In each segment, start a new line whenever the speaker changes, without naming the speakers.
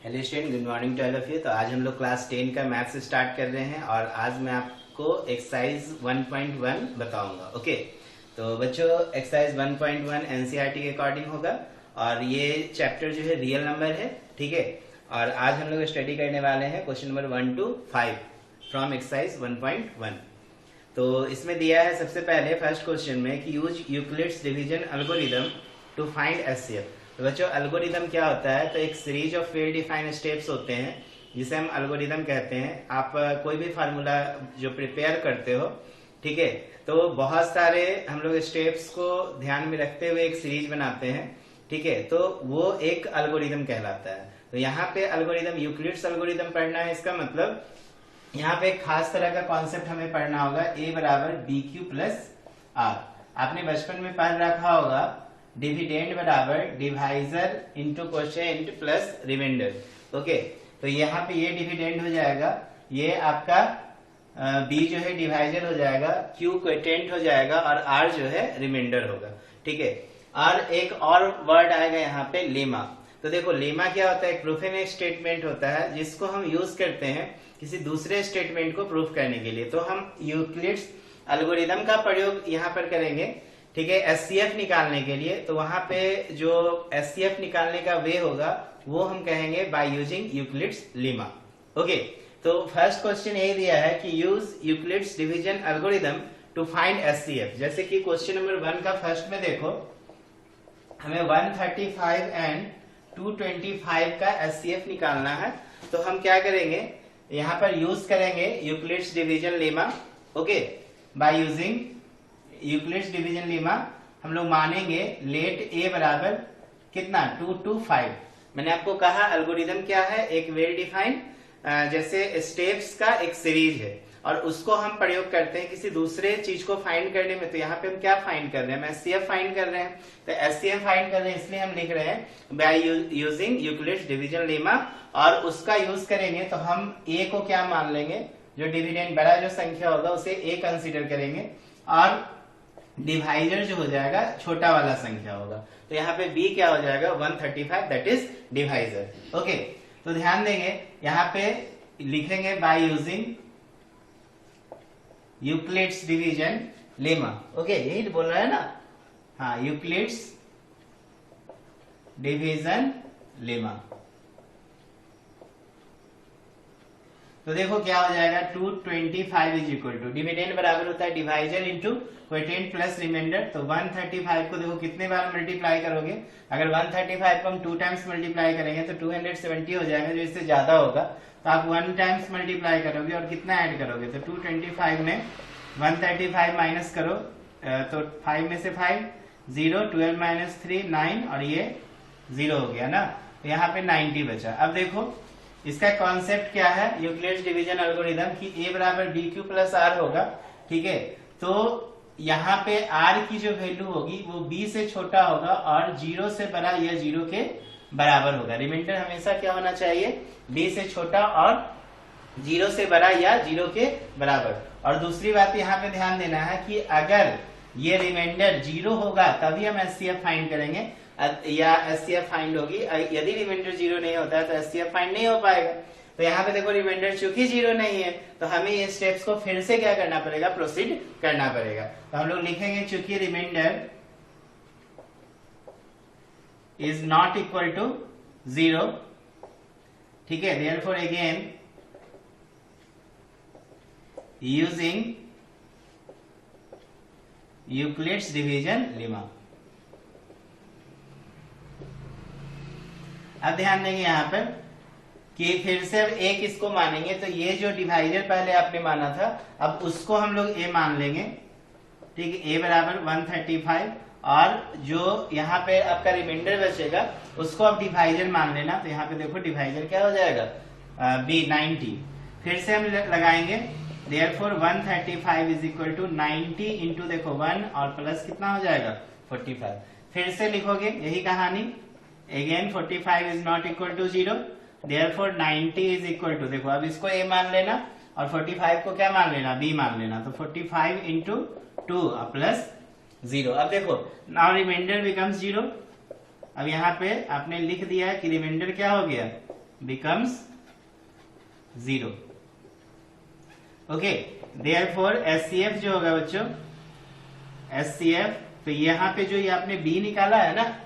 Hello student, good morning to all of you. तो आज हम लोग क्लास 10 का मैथ्स स्टार्ट कर रहे हैं और आज मैं आपको एक्सरसाइज 1.1 बताऊंगा। ओके, तो बच्चों एक्सरसाइज 1.1 एनसीईआरटी के अकॉर्डिंग होगा और ये चैप्टर जो है रियल नंबर है, ठीक है। और आज हम लोग स्टडी करने वाले हैं question number 1 to 5 from exercise 1.1। तो इसमें दिया है सबसे पहले फर्स्ट क्वेश्चन में कि use Euclid's division algorithm to find HCF. तो बच्चों एल्गोरिदम क्या होता है? तो एक series of well defined steps होते हैं जिसे हम एल्गोरिदम कहते हैं। आप कोई भी फार्मूला जो प्रिपेयर करते हो, ठीक है, तो बहुत सारे हम लोग स्टेप्स को ध्यान में रखते हुए एक सीरीज बनाते हैं, ठीक है, तो वो एक एल्गोरिदम कहलाता है। तो यहाँ पे एल्गोरिदम यूक्लिड्स एल्गोरिदम पढ़ना है, इसका मतलब यहाँ पे एक खास तरह का कॉन्सेप्ट हमें पढ़ना होगा, ए बराबर बी क्यू प्लस आर। आपने बचपन में पढ़ रखा होगा डिविडेंड बराबर divisor into quotient plus remainder. Okay, तो यहाँ पे ये डिविडेंड हो जाएगा, ये आपका बी जो है डिवाइजर हो जाएगा, क्यू कोटेंट हो जाएगा और आर जो है रिमाइंडर होगा, ठीक है। और एक और वर्ड आएगा यहाँ पे लेमा। तो देखो लेमा क्या होता है? एक प्रूफिंग स्टेटमेंट होता है जिसको हम यूज करते हैं किसी दूसरे स्टेटमेंट को प्रूफ करने के लिए। तो हम यूक्लिड्स एल्गोरिदम का प्रयोग यहाँ पर करेंगे, ठीक है, एचसीएफ निकालने के लिए। तो वहां पे जो एचसीएफ निकालने का वे होगा वो हम कहेंगे by using Euclid's lemma. Okay, तो फर्स्ट क्वेश्चन यही दिया है कि use Euclid's division algorithm to find HCF. जैसे कि क्वेश्चन नंबर 1 का फर्स्ट में देखो, हमें 135 एंड 225 का एचसीएफ निकालना है। तो हम क्या करेंगे, यहाँ पर यूज करेंगे Euclid's division lemma. Okay, bye using Euclid's division lemma हम लोग मानेंगे लेट ए बराबर कितना 2 to 5। मैंने आपको कहा एल्गोरिदम क्या है? एक वेल डिफाइंड जैसे स्टेप्स का एक सीरीज है और उसको हम प्रयोग करते हैं किसी दूसरे चीज को फाइंड करने में। तो यहाँ पे हम क्या फाइंड कर रहे हैं? हम एचसीएफ फाइंड कर रहे हैं। तो एचसीएफ फाइंड कर रहे हैं इसलिए हम लिख रहे हैं bye using Euclid's division lemma. और उसका यूज करेंगे तो हम ए को क्या मान लेंगे? जो डिविडेंड बड़ा जो संख्या होगा उसे ए कंसिडर करेंगे और डिवाइजर जो हो जाएगा छोटा वाला संख्या होगा। तो यहाँ पे b क्या हो जाएगा? 135, दैट इज डिवाइजर। ओके, तो ध्यान देंगे यहाँ पे लिखेंगे bye using Euclid's division lemma. Okay, यही बोल रहा है ना? हाँ, यूक्लिड्स डिवीजन लेमा। तो देखो क्या हो जाएगा, 225 इज इक्वल टू डिविडेंड बराबर होता है divisor into coefficient plus remainder. तो 135 को देखो कितने बार मल्टीप्लाई करोगे? अगर 135 को हम 2 टाइम्स मल्टीप्लाई करेंगे तो 270 हो जाएगा, जो इससे ज्यादा होगा। तो आप 1 टाइम्स मल्टीप्लाई करोगे और कितना ऐड करोगे? तो 225 में 135 माइनस करो, तो 5 में से 5 0, 12 माइनस 3 9 और ये 0 हो गया ना। तो यहाँ पे 90 बचा। अब देखो इसका कॉन्सेप्ट क्या है यूक्लिड्स डिवीजन एल्गोरिदम की, ए बराबर बी क्यू प्लस आर होगा, ठीक है। तो यहाँ पे आर की जो वैल्यू होगी वो बी से छोटा होगा और 0 से बड़ा या 0 के बराबर होगा। रिमाइंडर हमेशा क्या होना चाहिए? बी से छोटा और 0 से बड़ा या 0 के बराबर। और दूसरी बात यहाँ पे ध्यान देना है कि अगर ये रिमाइंडर 0 होगा तभी हम एचसीएफ फाइंड करेंगे या एचसीएफ फाइंड होगी। यदि रिमाइंडर 0 नहीं होता है तो एचसीएफ फाइंड नहीं हो पाएगा। तो यहाँ पे देखो रिमाइंडर चूंकि 0 नहीं है तो हमें ये स्टेप्स को फिर से क्या करना पड़ेगा? प्रोसीड करना पड़ेगा। तो हम लोग लिखेंगे चूंकि remainder is not equal to 0, ठीक है, therefore again using Euclid's division lemma. अब ध्यान देंगे यहाँ पर कि फिर से अब एक इसको मानेंगे। तो ये जो डिवाइजर पहले आपने माना था अब उसको हम लोग ए मान लेंगे, ठीक है, ए बराबर 135 और जो यहाँ पे आपका रिमाइंडर बचेगा उसको अब डिवाइजर मान लेना। तो यहाँ पे देखो डिवाइजर क्या हो जाएगा? बी 90। फिर से हम लगाएंगे therefore 135 is equal to 90 into देखो 1 और प्लस कितना हो जाएगा? 45। फिर से लिखोगे यही कहानी, again 45 is not equal to 0, therefore 90 is equal to, देखो अब इसको a मान लेना और 45 को क्या मान लेना? b मान लेना। तो 45 इंटू 2 प्लस 0। अब देखो नाउ रिमाइंडर बिकम्स 0। अब यहाँ पे आपने लिख दिया है कि रिमाइंडर क्या हो गया? becomes 0. ओके, देयरफॉर एचसीएफ जो होगा बच्चों, एचसीएफ, तो यहाँ पे जो ये आपने बी निकाला है ना,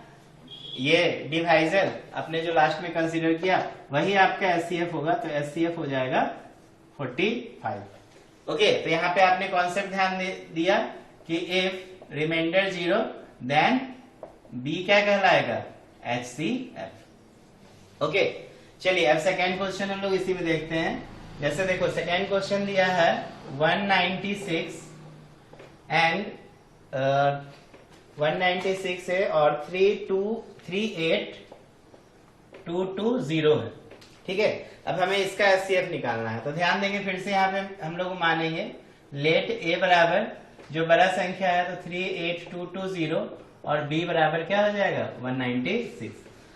ये डिवाइजर अपने जो लास्ट में कंसीडर किया वही आपका एचसीएफ होगा, तो एचसीएफ हो जाएगा 45. ओके, तो यहाँ पे आपने कॉन्सेप्ट ध्यान दिया कि इफ रिमाइंडर 0 देन बी क्या कहलाएगा, एचसीएफ. ओके, चलिए अब सेकेंड क्वेश्चन हम लोग इसी में देखते हैं. जैसे देखो सेकेंड क्वेश्चन दिया है 196 एंड 196 है और 38220 है. ठीक है, अब हमें इसका एचसीएफ निकालना है. तो ध्यान देंगे फिर से यहाँ पे हम लोग मानेंगे लेट ए बराबर जो बड़ा संख्या है तो 38220 और बी बराबर क्या हो जाएगा 196.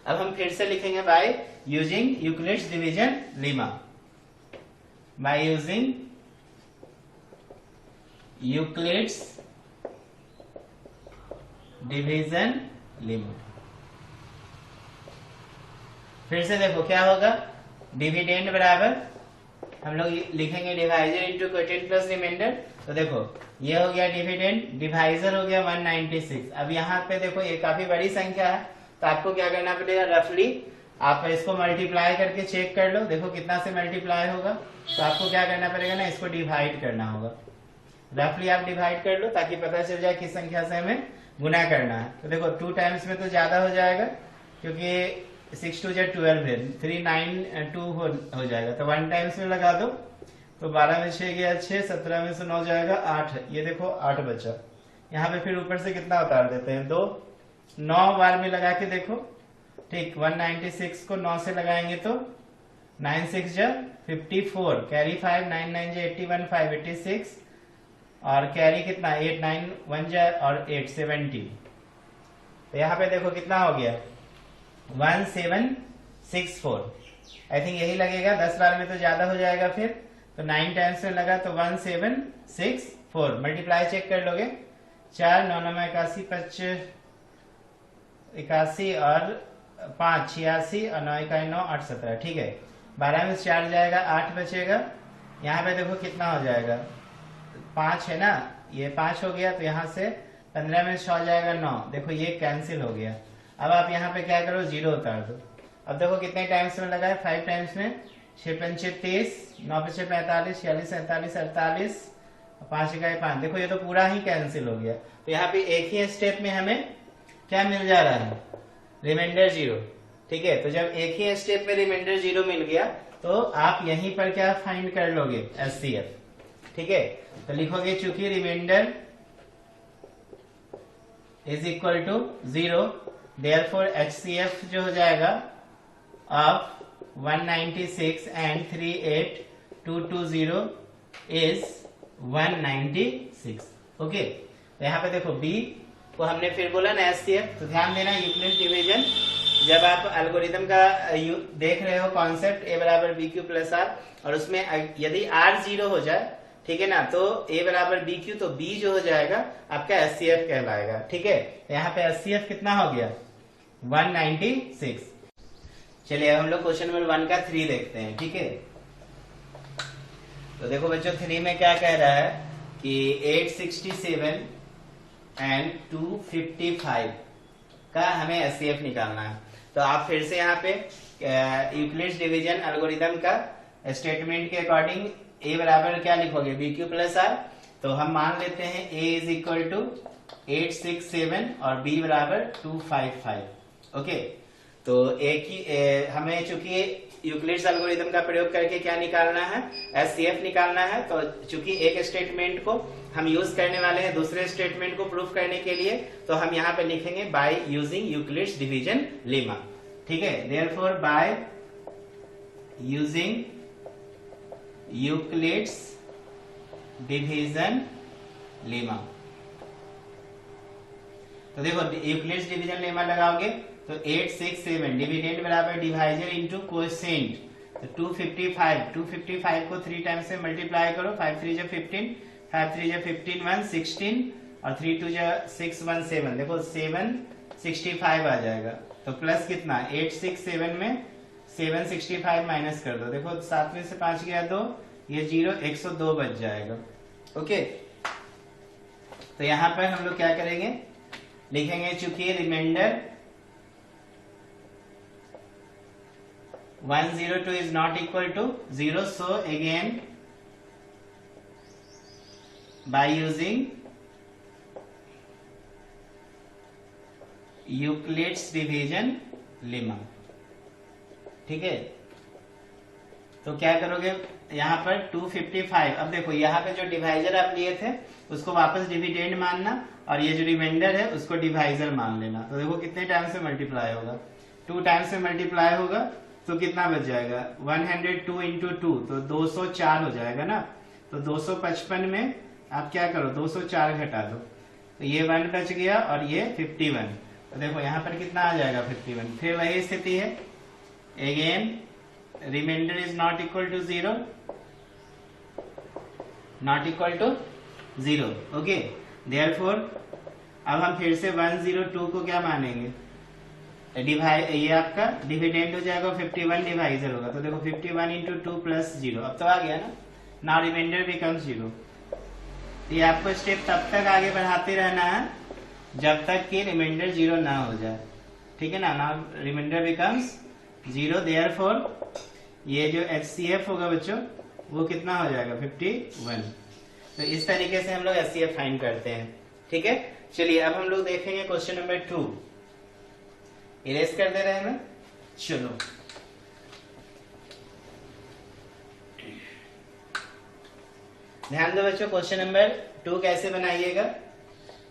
अब हम फिर से लिखेंगे bye using Euclid's division lemma. Bye using Euclid's division lemma. फिर से देखो क्या होगा, डिविडेंड बराबर हम लोग लिखेंगे divisor into quotient plus remainder. तो देखो ये हो गया डिविडेंड, डिवाइजर हो गया 196. अब यहाँ पे देखो ये काफी बड़ी संख्या है, तो आपको क्या करना पड़ेगा, रफली आप इसको मल्टीप्लाई करके चेक कर लो. देखो कितना से मल्टीप्लाई होगा, तो आपको क्या करना पड़ेगा ना, इसको डिवाइड करना होगा. रफली आप डिवाइड कर लो ताकि पता चल जाए किस संख्या से हमें गुना करना है. तो देखो 2 टाइम्स में तो ज्यादा हो जाएगा क्योंकि 6 2 12 है, 392 हो जाएगा. तो 1 टाइम्स में लगा दो, तो 12 में 6 गया 6, 17 में से 9 जाएगा 8. ये देखो 8 बचा. यहाँ पे फिर ऊपर से कितना उतार देते हैं 2, 9 बार में लगा के देखो. ठीक, 196 को 9 से लगाएंगे तो 9 6 जा 54, कैरी 5, 9 9 जा 81, 5 86 और कैरी कितना 8 9 1 जा और 8 70. तो यहाँ पे देखो कितना हो गया 1764. आई थिंक यही लगेगा, 10 बार में तो ज्यादा हो जाएगा. फिर तो 9 टाइम्स में लगा तो 1764. मल्टीप्लाई चेक कर लोगे, 4 9 9 81 5 81 और 5 86 और 9 1 9 8 17. ठीक है, 12 में 4 जाएगा 8 बचेगा. यहाँ पे देखो कितना हो जाएगा 5 है ना, ये 5 हो गया. तो यहाँ से 15 में 6 जाएगा 9. देखो ये कैंसिल हो गया. अब आप यहाँ पे क्या करो 0 उतार दो. अब देखो कितने टाइम्स में लगा है, 5 टाइम्स में 6 5 30, 9 5 45, 46 47 48, 5 1 5. देखो ये तो पूरा ही कैंसिल हो गया. तो यहाँ पे एक ही स्टेप में हमें क्या मिल जा रहा है, रिमाइंडर 0. ठीक है, तो जब एक ही स्टेप में रिमाइंडर 0 मिल गया तो आप यहीं पर क्या फाइंड कर लोगे, एचसीएफ. ठीक है, तो लिखोगे चूंकि remainder is equal to 0, therefore HCF जो हो जाएगा ऑफ 196 एंड 38220 इज 196. ओके, तो यहाँ पे देखो बी को हमने फिर बोला ना एचसीएफ. तो ध्यान देना यूक्लिड डिवीजन जब आप एल्गोरिथम का देख रहे हो कॉन्सेप्ट ए बराबर बी क्यू प्लस आर, और उसमें यदि आर 0 हो जाए, ठीक है ना, तो ए बराबर बी क्यू, तो बी जो हो जाएगा आपका एचसीएफ कहलाएगा. ठीक है, यहाँ पे एचसीएफ कितना हो गया 196. चलिए अब हम लोग क्वेश्चन नंबर 1 का 3 देखते हैं. ठीक है, तो देखो बच्चों 3 में क्या कह रहा है कि 867 एंड 255 का हमें एचसीएफ निकालना है. तो आप फिर से यहाँ पे यूक्लिड्स डिवीजन एल्गोरिथम का स्टेटमेंट के अकॉर्डिंग ए बराबर क्या लिखोगे बी क्यू प्लस आर. तो हम मान लेते हैं ए इज इक्वल टू 867 और बी बराबर 255. ओके, तो एक ही हमें चूंकि यूक्लिड्स एल्गोरिथम का प्रयोग करके क्या निकालना है, एचसीएफ निकालना है. तो चूंकि एक स्टेटमेंट को हम यूज करने वाले हैं दूसरे स्टेटमेंट को प्रूफ करने के लिए, तो हम यहाँ पे लिखेंगे bye using Euclid's division lemma. ठीक है, therefore by using Euclid's division lemma. तो देखो यूक्लिड्स डिवीजन लेमा लगाओगे तो 867 डिविडेंड बराबर डिवाइजर इंटू कोएफिशिएंट. तो 255 को 3 टाइम्स से मल्टीप्लाई करो. 5 3 15, 5 3 15 1 16 और 3 2 6 1 7. देखो 765 आ जाएगा. तो प्लस कितना 867 में 765 माइनस कर दो, देखो 7 में से 5 गया 2, ये 0, 102 बच जाएगा। ओके, तो यहां पर हम लोग क्या करेंगे, लिखेंगे चूंकि reminder 102 is not equal to 0, so again by using Euclid's division lemma. ठीक है, तो क्या करोगे यहाँ पर 255। अब देखो यहाँ पे जो डिवाइजर आप लिए थे उसको वापस डिविडेंड मानना, और ये जो रिमाइंडर है उसको डिवाइजर मान लेना। तो देखो कितने टाइम से मल्टीप्लाई होगा, 2 टाइम से मल्टीप्लाई होगा, तो कितना बच जाएगा 102 इंटू 2, तो 204 हो जाएगा ना। तो 255 में आप क्या करो 204 घटा दो, तो ये 1 बच गया और ये 51। तो देखो यहाँ पर कितना आ जाएगा 51। फिर वही स्थिति है, again remainder is not equal to 0, not equal to 0। Okay, therefore अब हम फिर से 102 को क्या मानेंगे, ये आपका डिविडेंड हो जाएगा, 51 डिवाइजर होगा। तो देखो 51 इंटू 2 प्लस 0, अब तो आ गया ना, नाउ रिमाइंडर बिकम्स 0। ये आपको स्टेप तब तक आगे बढ़ाते रहना है जब तक कि रिमाइंडर 0 ना हो जाए। ठीक है ना, नाउ रिमाइंडर बिकम्स 0, देयरफॉर ये जो HCF होगा बच्चों वो कितना हो जाएगा 51। तो इस तरीके से हम लोग HCF फाइंड करते हैं। ठीक है, चलिए अब हम लोग देखेंगे क्वेश्चन नंबर 2। इरेज कर दे रहे हैं ना, चलो ध्यान दो बच्चों, क्वेश्चन नंबर 2 कैसे बनाइएगा।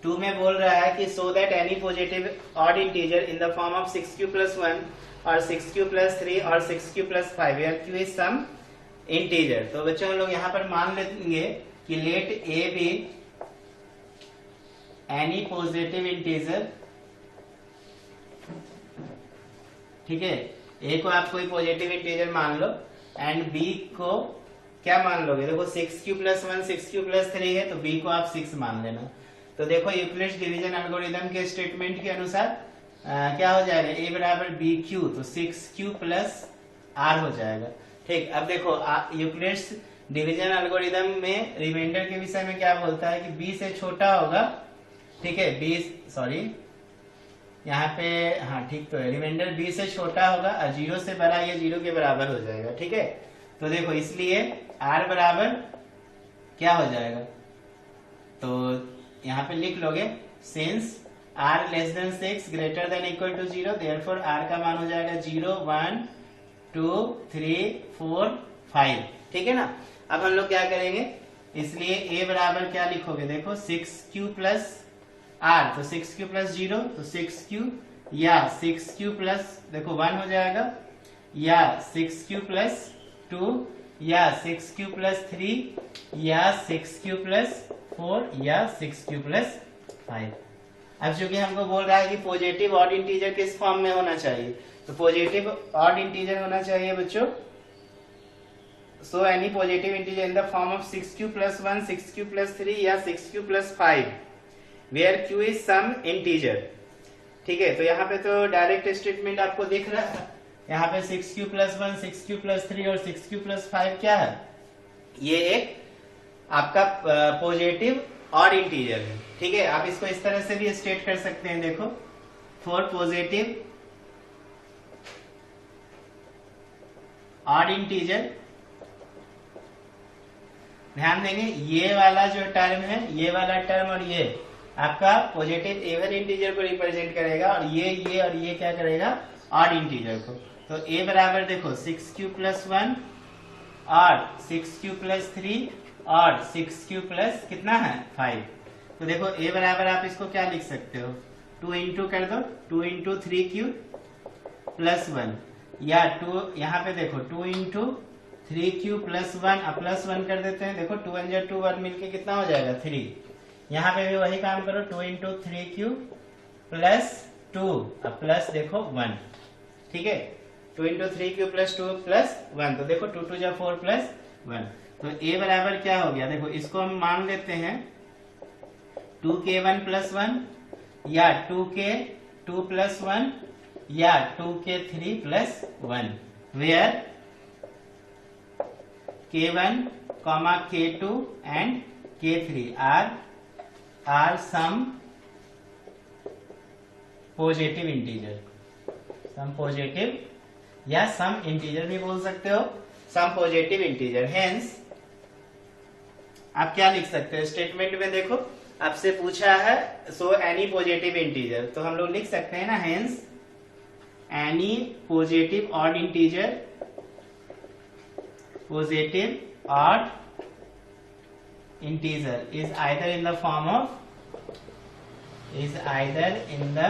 2 में बोल रहा है कि so that any positive odd integer in the form of 6q+1 और 6q+3 और 6q+5 where q is some integer. तो बच्चों हम लोग यहाँ पर मान लेंगे कि let a be any positive integer. ठीक है, a को आप कोई पॉजिटिव इंटीजर मान लो एंड b को क्या मान लोगे, देखो 6q+1 6q+3 है, तो b को आप 6 मान लेना। तो देखो यूक्लिड्स डिवीजन एल्गोरिथम के स्टेटमेंट के अनुसार क्या हो जाएगा, a बराबर bq, तो 6q+r हो जाएगा। ठीक, अब देखो यूक्लिड्स डिवीजन एल्गोरिथम में रिमाइंडर के विषय में क्या बोलता है कि b से छोटा होगा। ठीक है, b सॉरी यहाँ पे, हाँ ठीक तो है, रिमाइंडर b से छोटा होगा और 0 से बड़ा, ये 0 के बराबर हो जाएगा। ठीक है, तो देखो इसलिए r बराबर क्या हो जाएगा, तो यहाँ पे लिख लोगे since r less than 6 greater than equal to 0, therefore r का मान हो जाएगा 0 1 2 3 4 5। ठीक है ना, अब हम लोग क्या करेंगे, इसलिए a बराबर क्या लिखोगे, देखो 6q+r, तो 6q+0 तो 6q, या 6q+ देखो 1 हो जाएगा, या 6q+2, या 6q+3, या 6q+4, या 6q+5। अब चूंकि हमको बोल रहा है कि पॉजिटिव ऑड इंटीजर किस फॉर्म में होना चाहिए, तो पॉजिटिव ऑड इंटीजर होना चाहिए बच्चों, so any positive integer in the form of 6q+1 6q+3 या 6q+5 where q is some integer. ठीक है, तो यहाँ पे तो डायरेक्ट स्टेटमेंट आपको दिख रहा है, यहाँ पे 6q+1 6q+3 और 6q+5 क्या है, ये एक आपका पॉजिटिव ऑड इंटीजर है। ठीक है, आप इसको इस तरह से भी स्टेट कर सकते हैं, देखो फॉर पॉजिटिव ऑड इंटीजर, ध्यान देंगे ये वाला जो टर्म है, ये वाला टर्म और ये आपका पॉजिटिव इवन इंटीजर को रिप्रेजेंट करेगा, और ये और ये क्या करेगा, ऑड इंटीजर को। तो a बराबर देखो 6q+1 और 6q+3 और 6q+ कितना है 5। तो देखो a बराबर आप इसको क्या लिख सकते हो, 2 इंटू कर दो, 2 इंटू 3q+1, या 2 यहाँ पे देखो 2 इंटू 3q+1 प्लस 1 कर देते हैं, देखो 2 1 2 1 मिलके कितना हो जाएगा 3। यहाँ पे भी वही काम करो, 2 इंटू 3q+2 प्लस देखो 1। ठीक है, 2 इंटू 3q+2 प्लस 1, तो देखो 2 2 4 प्लस 1। तो a बराबर क्या हो गया, देखो इसको हम मान लेते हैं 2k1+1, या 2k2+1, या 2k3+1। where K1, K2 and K3 are some positive integer, some positive या सम इंटीजर भी बोल सकते हो, सम पॉजिटिव इंटीजर। हेंस आप क्या लिख सकते हो स्टेटमेंट में, देखो आपसे पूछा है सो एनी पॉजिटिव इंटीजर, तो हम लोग लिख सकते हैं ना, hence any positive odd integer, positive odd integer is either in the form of, is either in the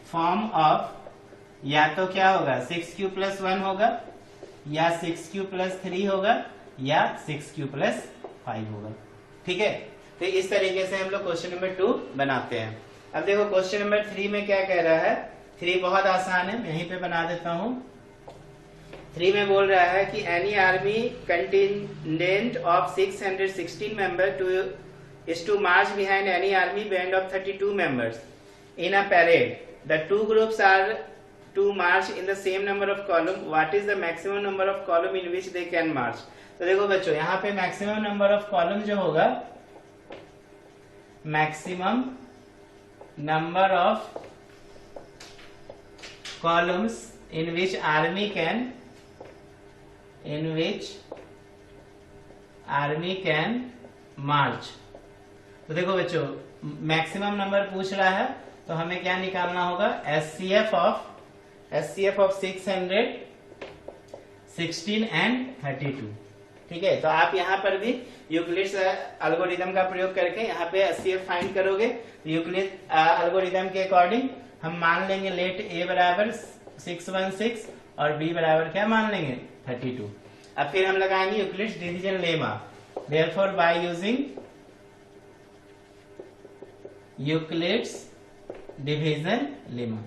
form of, या तो क्या होगा 6q plus 1 होगा, या 6q plus 3 होगा, या 6q plus 5 होगा। ठीक है, तो इस तरीके से हम लोग क्वेश्चन नंबर 2 बनाते हैं। अब देखो क्वेश्चन नंबर 3 में क्या कह रहा है, 3 बहुत आसान है, यहीं पे बना देता हूं। 3 में बोल रहा है कि any army contingent of 616 member is to march behind any army band of 32 members in a parade. The two groups are to march in the same number of column. What is the maximum number of column in which they can march? तो देखो बच्चों यहाँ पे maximum number of column जो होगा, maximum number of columns in which army can march. तो देखो बच्चों मैक्सिमम नंबर पूछ रहा है, तो हमें क्या निकालना होगा, एचसीएफ ऑफ 616 एंड 32। ठीक है, तो आप यहाँ पर भी यूक्लिड्स एल्गोरिथम का प्रयोग करके यहाँ पे एचसीएफ फाइंड करोगे। यूक्लिड एल्गोरिथम के अकॉर्डिंग हम मान लेंगे लेट ए बराबर 616 और बी बराबर क्या मान लेंगे 32। अब फिर हम लगाएंगे Euclid's division lemma. Therefore by using Euclid's division lemma,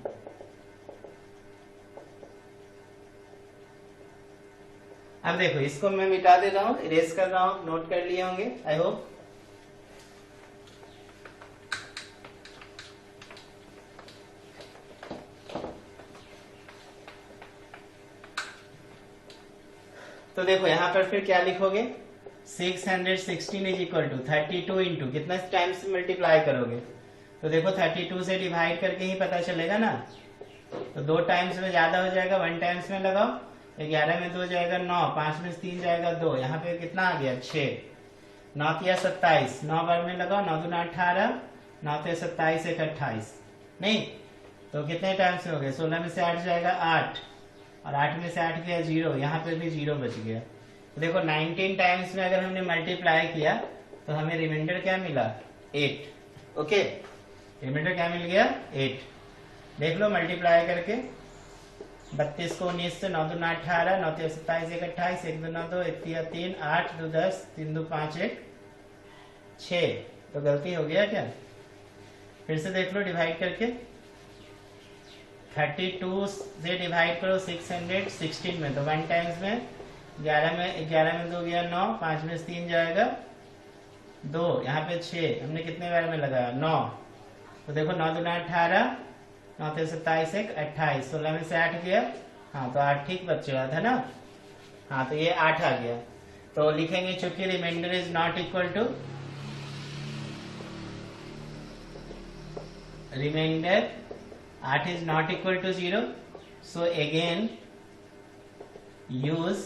अब देखो इसको मैं मिटा दे रहा हूं, इरेज कर रहा हूं, नोट कर लिए होंगे आई होप। तो देखो यहां पर फिर क्या लिखोगे, 616 इज इक्वल टू 32 इंटू कितना टाइम्स मल्टीप्लाई करोगे, तो देखो 32 से डिवाइड करके ही पता चलेगा ना, तो 2 टाइम्स में ज्यादा हो जाएगा, 1 टाइम्स में लगाओ, 11 में 2 जाएगा 9, 5 में 3 जाएगा 2, यहाँ पे कितना आ गया 6, 9 या 27, 9 बार में लगाओ, 9 दूना 18, 9 या 27 एक 28, नहीं तो कितने टाइम्स में हो गए, 16 में से 8 जाएगा 8, और 8 में से 8 गया 0, यहाँ पे भी 0 बच गया। तो देखो 19 टाइम्स में अगर हमने मल्टीप्लाई किया तो हमें रिमाइंडर क्या मिला 8। ओके, रिमाइंडर क्या मिल गया 8। देख लो मल्टीप्लाई करके, 32 को 19 से, 9 दूना 18, 9 या 27 एक 28, 1 दूना 2, 1 या 3, 8 2 10, 3 2 5 1 6। तो गलती हो गया क्या, फिर से देख लो डिवाइड करके, 32 से डिवाइड करो 616 में, तो 1 टाइम्स में 11 में 2 गया 9, 5 में 3 जाएगा 2, यहाँ पे 6, हमने कितने बार में लगाया 9, तो देखो 9 दूना 18, 9 से 27 एक 28, 16 में से 8 गया, हाँ तो 8 ठीक बच रहा था ना, हाँ तो ये 8 आ गया। तो लिखेंगे चूंकि remainder is not equal to, remainder 8 is not equal to 0, so again use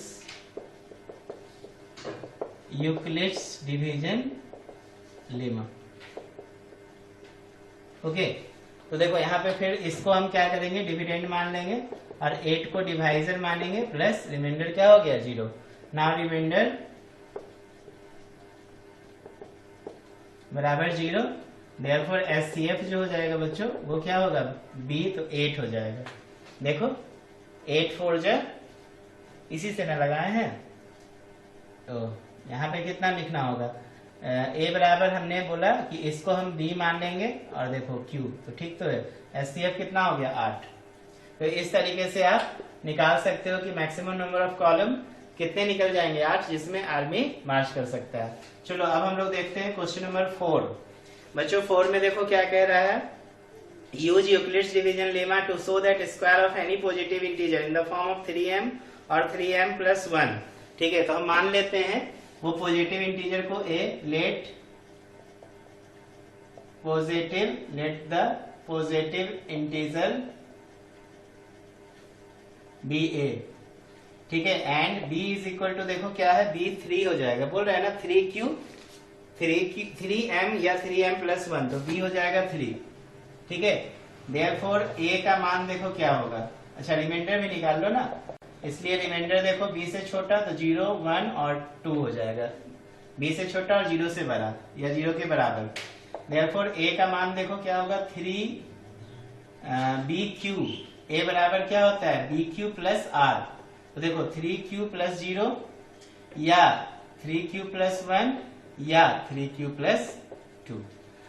Euclid's division lemma. Okay, तो देखो यहाँ पे फिर इसको हम क्या करेंगे, डिविडेंड मान लेंगे और 8 को डिवाइजर मानेंगे, प्लस रिमाइंडर क्या हो गया 0। नाउ रिमाइंडर बराबर 0, देयरफॉर एचसीएफ जो हो जाएगा बच्चों वो क्या होगा बी, तो 8 हो जाएगा। देखो 8 4 जा, इसी से ना लगाए हैं, तो यहाँ पे कितना लिखना होगा, ए बराबर हमने बोला कि इसको हम बी मान लेंगे और देखो क्यू, तो ठीक तो है, एचसीएफ कितना हो गया 8। तो इस तरीके से आप निकाल सकते हो कि मैक्सिमम नंबर ऑफ कॉलम कितने निकल जाएंगे 8, जिसमें आर्मी मार्च कर सकता है। चलो अब हम लोग देखते हैं क्वेश्चन नंबर 4। बच्चों 4 में देखो क्या कह रहा है, use Euclid's division lemma to show that square of any positive integer in the form of 3m और 3m प्लस 1। ठीक है, तो हम मान लेते हैं वो पॉजिटिव इंटीजर को a, let the positive integer be a। ठीक है, and b is equal to, देखो क्या है, b 3 हो जाएगा, बोल रहे हैं ना 3m या 3m प्लस 1, तो b हो जाएगा 3। ठीक है, देयरफॉर a का मान देखो क्या होगा, अच्छा रिमाइंडर भी निकाल लो ना, इसलिए रिमाइंडर देखो b से छोटा तो 0, 1 और 2 हो जाएगा, b से छोटा और 0 से बड़ा या 0 के बराबर। देयरफॉर a का मान देखो क्या होगा, 3bq, a बराबर क्या होता है bq प्लस r, तो देखो 3q प्लस 0 या 3q प्लस 1 या 3q प्लस 2।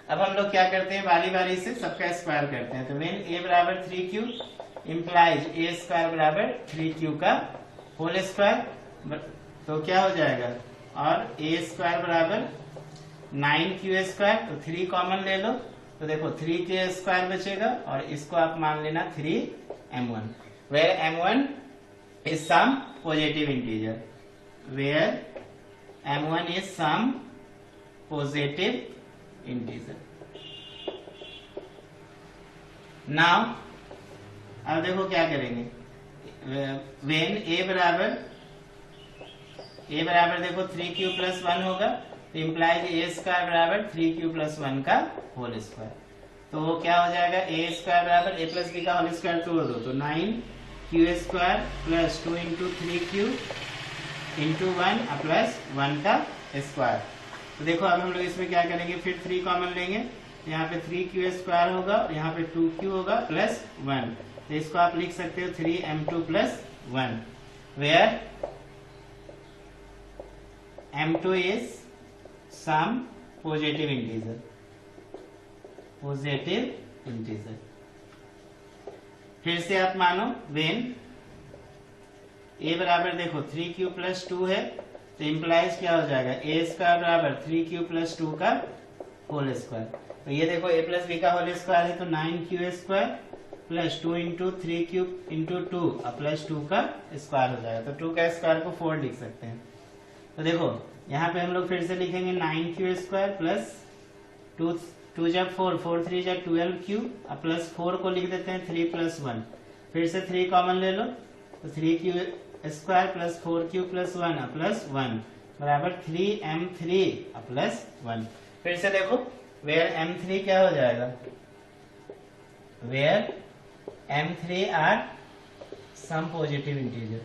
अब हम लोग क्या करते हैं, बारी बारी से सबका स्क्वायर करते हैं। तो व्हेन a बराबर 3q इम्प्लाइज a स्क्वायर बराबर 3q का होल स्क्वायर, तो क्या हो जाएगा, और a स्क्वायर बराबर 9q स्क्वायर, तो 3 कॉमन ले लो, तो देखो 3k स्क्वायर बचेगा और इसको आप मान लेना 3m1, where m1 is some positive integer, where m1 is some positive integer. Now अब देखो क्या करेंगे, वेन a बराबर देखो 3q प्लस 1 होगा, तो इम्प्लाइज a स्क्वायर बराबर 3q प्लस 1 का होल स्क्वायर, तो क्या हो जाएगा, a स्क्वायर बराबर a प्लस b का होल स्क्वायर तोड़ दो, तो 9q square plus 2 into 3q into 1 plus 1 का स्क्वायर। तो देखो अब हम लोग इसमें क्या करेंगे, फिर 3 कॉमन लेंगे, यहाँ पे 3q स्क्वायर होगा और यहाँ पे 2q होगा प्लस 1, तो इसको आप लिख सकते हो 3m2 plus 1, where m2 is some positive integer, फिर से आप मानो व्हेन a बराबर देखो 3q प्लस 2 है, तो इम्प्लाइज क्या हो जाएगा, a स्क्वायर बराबर 3q प्लस 2 का होल स्क्वायर, तो ये देखो a प्लस b का होल स्क्वायर है, तो 9q square plus 2 into 3q into 2 plus 2 का स्क्वायर हो जाएगा, तो 2 का स्क्वायर को 4 लिख सकते हैं। तो देखो यहाँ पे हम लोग फिर से लिखेंगे 9q स्क्वायर प्लस 2 जब 4, 4 3 जब 12q प्लस 4 को लिख देते हैं 3 प्लस 1, फिर से 3 कॉमन ले लो, तो 3q square plus 4q plus 1 plus 1 बराबर 3m3 प्लस 1। फिर से देखो वेयर m3 क्या हो जाएगा, where m3 are some positive integer,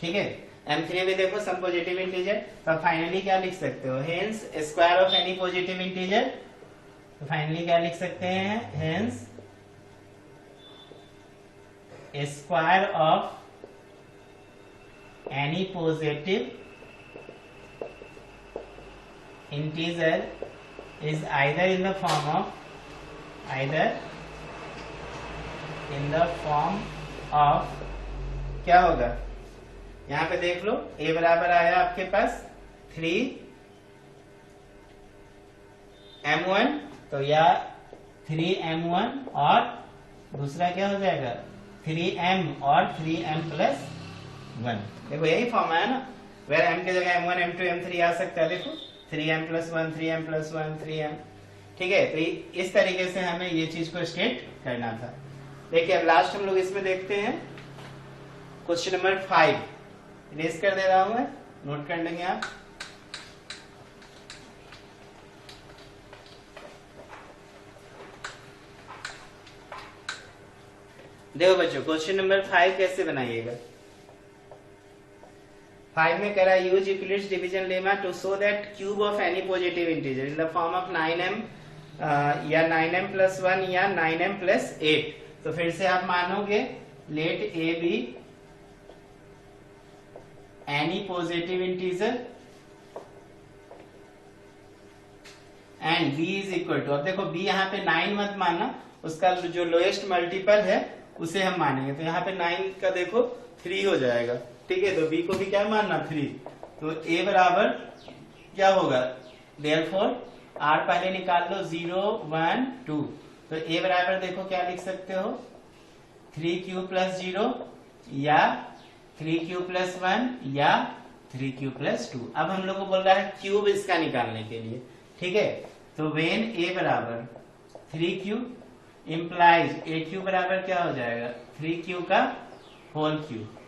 ठीक है, m3 भी देखो सम पॉजिटिव इंटीजर, तो फाइनली क्या लिख सकते हो, hence square of any positive integer, तो फाइनली क्या लिख सकते हैं, hence square of any positive integer is either in the form of क्या होगा, यहाँ पे देख लो a बराबर आया आपके पास 3m1, तो या 3m1 और दूसरा क्या हो जाएगा 3m और 3m प्लस 1, देखो यही फॉर्म है ना, वेर m की जगह m1 m2 m3 आ सकता है, देखो 3m plus 1 3m plus 1 3m, ठीक है, तो इस तरीके से हमें ये चीज को स्टेट करना था। देखिए अब लास्ट हम लोग इसमें देखते हैं क्वेश्चन नंबर 5, रेस कर दे रहा हूं मैं, नोट कर लेंगे आप। देखो बच्चों क्वेश्चन नंबर 5 कैसे बनाइएगा, 5 में कह रहा है use Euclid's division lemma to show that cube of any positive integer in the form of 9m या 9m प्लस 1 या 9m प्लस 8। तो फिर से आप मानोगे let a be any positive integer and b is equal to, अब देखो b यहाँ पे 9 मत मानना, उसका जो लोएस्ट मल्टीपल है उसे हम मानेंगे, तो यहाँ पे 9 का देखो 3 हो जाएगा, ठीक है, तो b को भी क्या मानना 3, तो a बराबर क्या होगा, देयरफॉर r पहले निकाल लो 0 1 2, तो a बराबर देखो क्या लिख सकते हो 3q प्लस 0 या 3q प्लस 1 या 3q प्लस 2। अब हम लोग को बोल रहा है क्यूब इसका निकालने के लिए, ठीक है। तो वेन a बराबर 3q इम्प्लाइज aq बराबर क्या हो जाएगा 3q का होल क्यूब,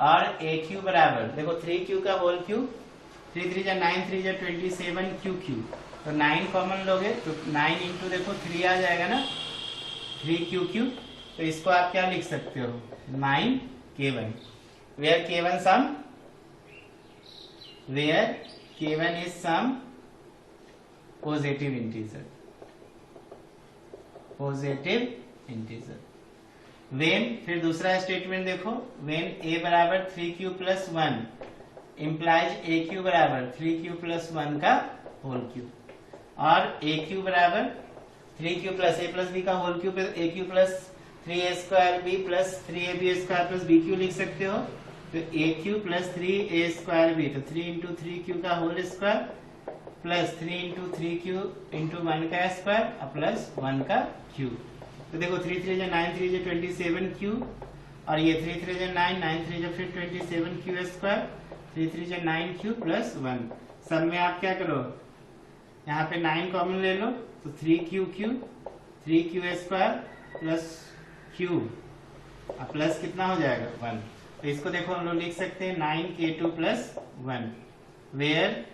और aq बराबर देखो 3q का होल क्यूब, 3 3 जा 9 3 जा 27 q क्यूब, तो 9 कॉमन लोगे तो 9 इंटू देखो 3 आ जाएगा ना 3q क्यूब। तो इसको आप क्या लिख सकते हो 9k1, where k1 some, where k1 is some positive integer, positive integer. When, फिर दूसरा स्टेटमेंट देखो, वेन a बराबर 3q प्लस 1 इम्प्लाइज aq बराबर 3q प्लस 1 का होल क्यूब, और aq बराबर 3q plus a plus b का whole cube, aq plus 3a square b plus 3ab square plus bq लिख सकते हो। तो aq plus 3a square b, तो 3 इंटू 3q का whole square plus 3 into 3q into 1 का square plus 1 का cube. तो देखो 3 3 जा 9 3 जा 27 क्यूब, और ये 3 3 जा 9 9 3 जा फिर 27 क्यू स्क्वायर, 3 3 जा 9 क्यू प्लस 1। सब में आप क्या करो, यहाँ पे 9 कॉमन ले लो, तो 3q cube 3q square plus cube plus कितना हो जाएगा 1। तो इसको देखो हम लोग लिख सकते हैं 9k2 plus 1, where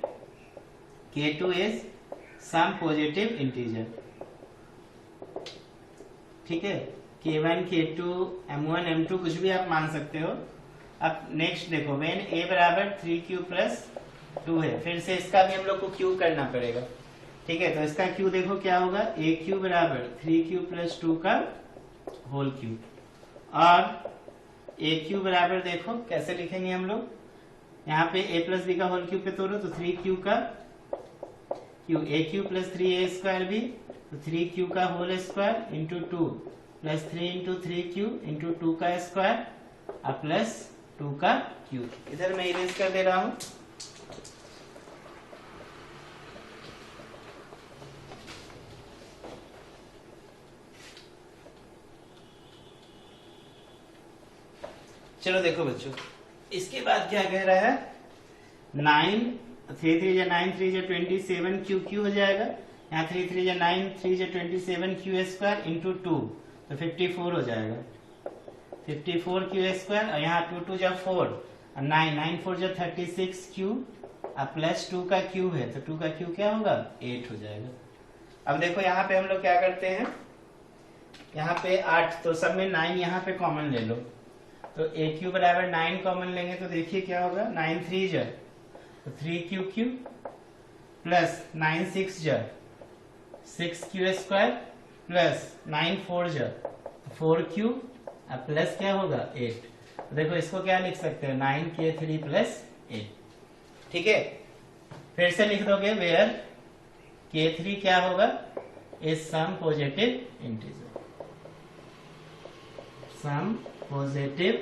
k2 is some positive integer, ठीक है। k1 k2 m1 m2 कुछ भी आप मान सकते हो। अब नेक्स्ट देखो, वेन a बराबर 3q प्लस 2 है, फिर से इसका भी हम लोग को q करना पड़ेगा, ठीक है। तो इसका q देखो क्या होगा, aq बराबर 3q प्लस 2 का होल क्यूब, और aq बराबर देखो कैसे लिखेंगे हम लोग, यहाँ पे a प्लस b का होल क्यूब पे तोड़ो तो 3q का q, aq plus 3a square भी, तो 3q का whole square into 2 plus 3 into 3q into 2 का स्क्वायर प्लस 2 का क्यूब। इधर मैं इरेज कर दे रहा हूं। चलो देखो बच्चों, इसके बाद क्या कह रहा है, 9 3 3 जा 9 3 जा 27 क्यू क्यू हो जाएगा, यहाँ 3 3 जा 9 3 जा 27 क्यू स्क्वायर इंटू 2, तो 54 हो जाएगा 54 क्यू स्क्वायर, और यहाँ 2 2 जा 4 और 9 9 4 जा 36 क्यू प्लस 2 का क्यू है, तो 2 का क्यू क्या होगा 8 हो जाएगा। अब देखो यहाँ पे हम लोग क्या करते हैं, यहाँ पे 8, तो सब में 9 यहाँ पे कॉमन ले लो, तो ए क्यू बराबर 9 कॉमन लेंगे तो देखिए क्या होगा, 9 3 जा तो 3q क्यू प्लस 9 6 जा 6q स्क्वायर प्लस 9 4 जा 4q प्लस क्या होगा 8। तो देखो इसको क्या लिख सकते हैं 9k3 प्लस 8, ठीक है। फिर से लिख दोगे वेयर k3 क्या होगा, is some positive integer, some positive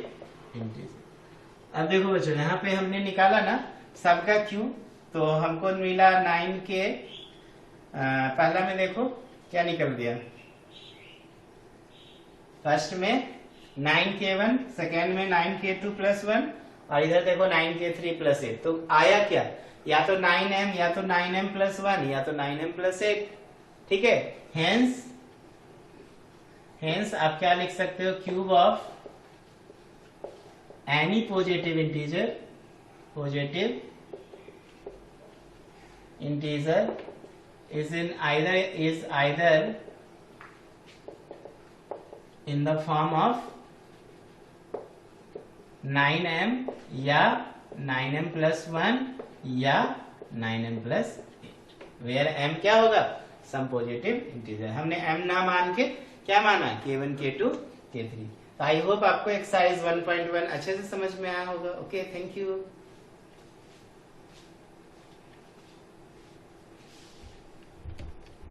integer. अब देखो बच्चों यहाँ पे हमने निकाला ना सबका क्यू, तो हमको मिला 9k, पहला में देखो क्या निकल दिया, फर्स्ट में 9k1, सेकेंड में 9k2 प्लस 1, और इधर देखो 9k3 प्लस 8। तो आया क्या, या तो 9m या तो 9m प्लस 1 या तो 9m प्लस 8, ठीक है। हेंस आप क्या लिख सकते हो, cube of any positive integer is either in the form of 9m या 9m plus 1 या 9m plus 8, where m क्या होगा, सम पॉजिटिव इंटीजर। हमने m ना मान के क्या माना, k1 k2 k3। तो आई होप आपको एक्सरसाइज 1.1 अच्छे से समझ में आया होगा। Okay, thank you.